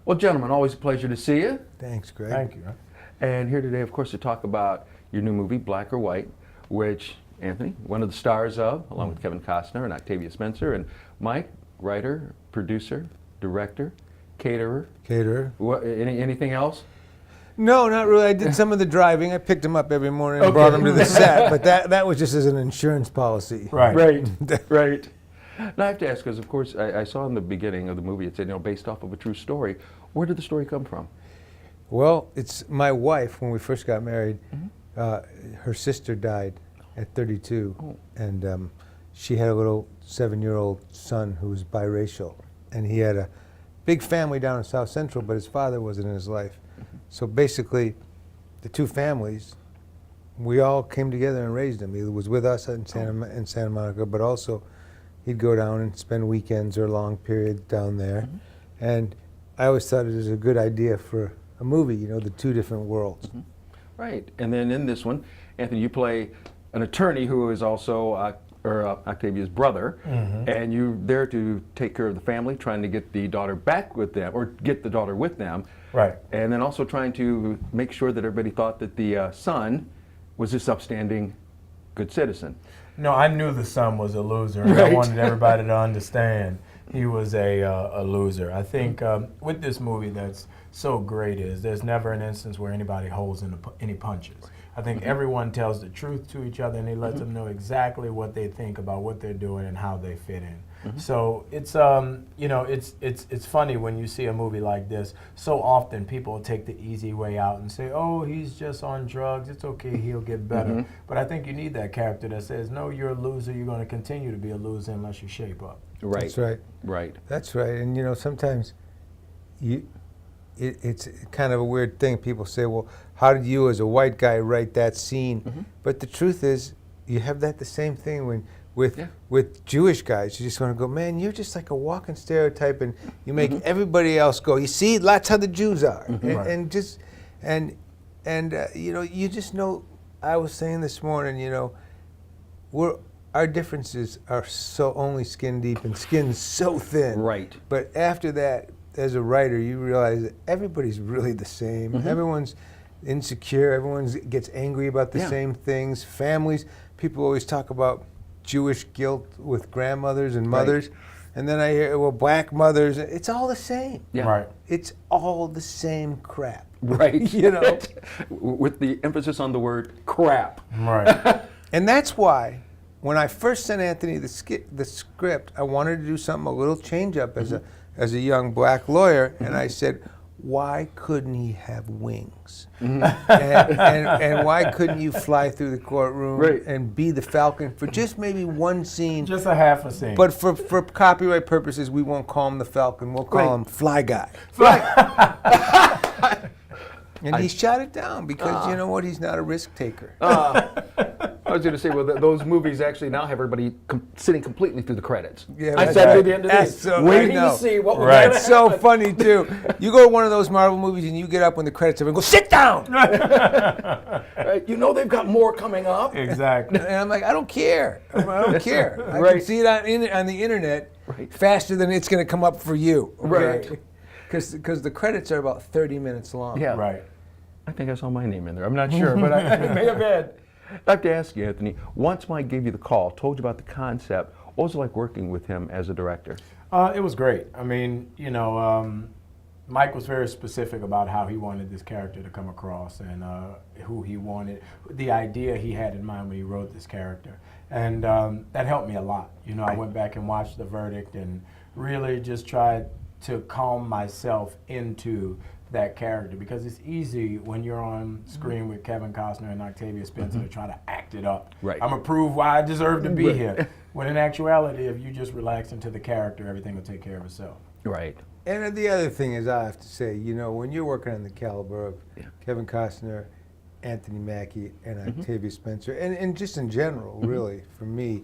Well, gentlemen, always a pleasure to see you. Thanks, Greg. Thank you. And here today, of course, to talk about your new movie, Black or White, which Anthony, one of the stars of, along with Kevin Costner and Octavia Spencer, and Mike, writer, producer, director, caterer. Anything else? No, not really. I did some of the driving. I picked him up every morning and brought him to the set, but that was just as an insurance policy. Right. Now I have to ask, because of course I saw in the beginning of the movie it said, based off of a true story. Where did the story come from? Well, it's my wife. When we first got married, her sister died at 32, and she had a little 7-year-old son who was biracial, and he had a big family down in South Central, but his father wasn't in his life. So basically, the two families, we all came together and raised him. He was with us in Santa Monica, but also he'd go down and spend weekends or long periods down there. And I always thought it was a good idea for a movie, the two different worlds. Right. And then in this one, Anthony, you play an attorney who is also Octavia's brother, and you're there to take care of the family, trying to get the daughter back with them, or get the daughter with them. Right. And then also trying to make sure that everybody thought that the son was this upstanding, good citizen. No, I knew the son was a loser, and I wanted everybody to understand he was a loser. I think with this movie that's so great is there's never an instance where anybody holds any punches. I think everyone tells the truth to each other, and they let them know exactly what they think about what they're doing and how they fit in. So it's it's funny when you see a movie like this. So often people take the easy way out and say, "Oh, he's just on drugs. It's okay. He'll get better." But I think you need that character that says, "No, you're a loser. You're going to continue to be a loser unless you shape up." Right. That's right. Right. That's right. And sometimes it's kind of a weird thing. People say, "Well, how did you as a white guy write that scene?" But the truth is, you have the same thing with Jewish guys. You just want to go, "Man, you're just like a walking stereotype," and you make everybody else go, "You see, that's how the Jews are." And you just know. I was saying this morning, our differences are so only skin deep and skin so thin. Right. But after that, as a writer, you realize that everybody's really the same. Everyone's insecure. Everyone gets angry about the same things. Families, people always talk about Jewish guilt with grandmothers and mothers. And then I hear, well, black mothers. It's all the same. Yeah. Right. It's all the same crap. Right. With the emphasis on the word crap. Right. And that's why when I first sent Anthony the script, I wanted to do something a little change up as a young black lawyer, and I said, why couldn't he have wings? And why couldn't you fly through the courtroom and be the Falcon for just maybe one scene? Just a half a scene. But for copyright purposes, we won't call him the Falcon. We'll call him Fly Guy. And he shot it down because, you know what, he's not a risk taker. I was going to say, well, those movies actually now have everybody sitting completely through the credits. Yeah, I sat through the end of these, waiting to see what was going to It's so funny, too. You go to one of those Marvel movies and you get up when the credits are and go, sit down! Right. They've got more coming up. Exactly. And I'm like, I don't care. I don't care. I can see it on the internet faster than it's going to come up for you. Okay? Right. Because the credits are about 30 minutes long. Yeah. Right. I think I saw my name in there. I'm not sure, but I may have been. I have to ask you, Anthony, once Mike gave you the call, told you about the concept, what was it like working with him as a director? It was great. I mean, Mike was very specific about how he wanted this character to come across and who he wanted, the idea he had in mind when he wrote this character. And that helped me a lot. I went back and watched the verdict and really just tried to calm myself into that character, because it's easy when you're on screen with Kevin Costner and Octavia Spencer to try to act it up. Right. I'm gonna prove why I deserve to be here. When in actuality, if you just relax into the character, everything will take care of itself. Right. And the other thing is, I have to say, when you're working on the caliber of Kevin Costner, Anthony Mackie, and Octavia Spencer, and just in general, really, for me,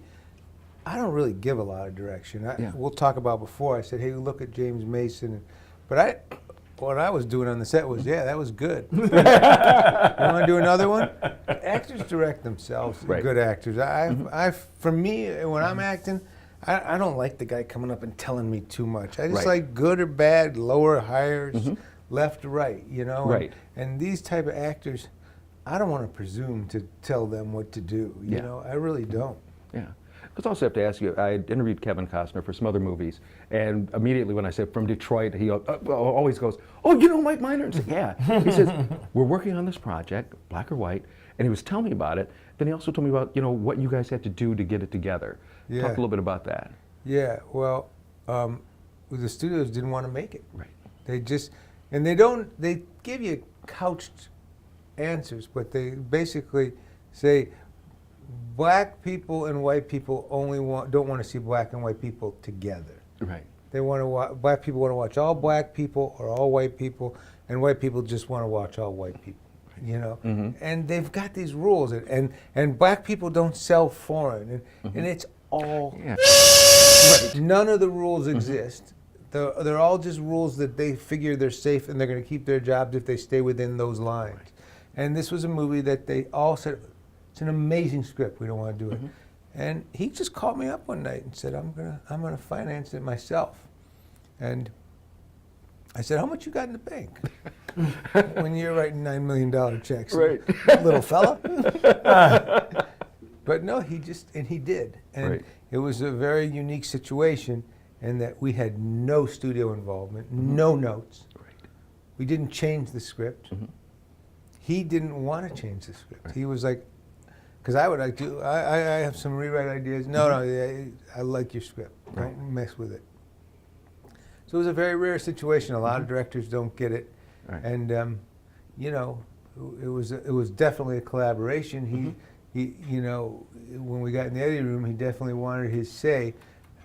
I don't really give a lot of direction. We'll talk about before. I said, hey, look at James Mason. But what I was doing on the set was, that was good. You want to do another one? Actors direct themselves, good actors. For me, when I'm acting, I don't like the guy coming up and telling me too much. I just Right. like good or bad, lower, higher, left, right, you know? Right. And these type of actors, I don't want to presume to tell them what to do, you Yeah. know? I really don't. Yeah. Because I also have to ask you, I interviewed Kevin Costner for some other movies, and immediately when I said from Detroit, he always goes, "Oh, you know Mike Miner?" And I said, "Yeah." He says, "We're working on this project, Black or White," and he was telling me about it. Then he also told me about, you know, what you guys had to do to get it together. Yeah. Talk a little bit about that. Yeah, well, the studios didn't want to make it. Right. They just, and they give you couched answers, but they basically say black people and white people don't want to see black and white people together. Right. They want to black people want to watch all black people or all white people, and white people just want to watch all white people. You know, and they've got these rules, and black people don't sell foreign, and it's all Yeah. right. None of the rules exist. They're all just rules that they figure they're safe and they're going to keep their jobs if they stay within those lines. Right. And this was a movie that they all said, it's an amazing script. We don't want to do it. And he just called me up one night and said, I'm gonna finance it myself. And I said, how much you got in the bank? When you're writing $9 million checks, Right. little fella. But no, he did. And Right. it was a very unique situation in that we had no studio involvement, no notes. Right. We didn't change the script. He didn't want to change the script. Right. He was like, because I would like to, I have some rewrite ideas. No, I like your script. Right. Don't mess with it. So it was a very rare situation. A lot of directors don't get it. Right. And, you know, it was definitely a collaboration. He, you know, when we got in the editing room, he definitely wanted his say,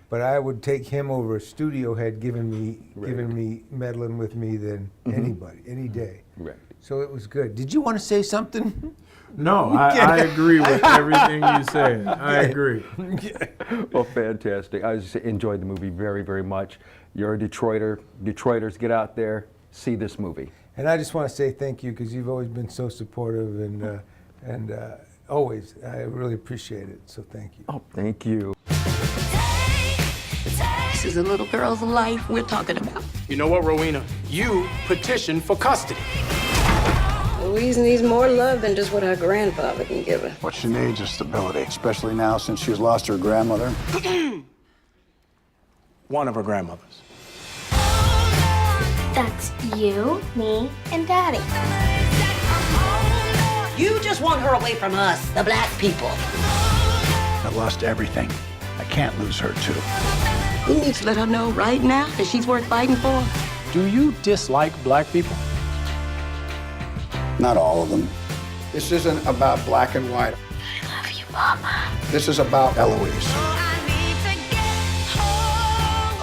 but I would take him over a studio head giving me meddling with me than anybody, any day. Right. So it was good. Did you want to say something? No, I agree with everything you said. I agree. Well, fantastic. I just enjoyed the movie very, very much. You're a Detroiter. Detroiters, get out there, see this movie. And I just want to say thank you because you've always been so supportive and always. I really appreciate it. So thank you. Oh, thank you. This is a little girl's life we're talking about. You know what, Rowena? You petitioned for custody. Louise needs more love than just what her grandfather can give her. What she needs is stability, especially now since she's lost her grandmother. One of her grandmothers. That's you, me, and Daddy. You just want her away from us, the black people. I lost everything. I can't lose her, too. You need to let her know right now that she's worth fighting for. Do you dislike black people? Not all of them. This isn't about black and white. I love you, Mama. This is about Eloise.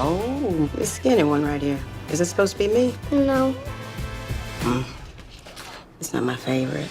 Oh, this skinny one right here. Is it supposed to be me? No. It's not my favorite.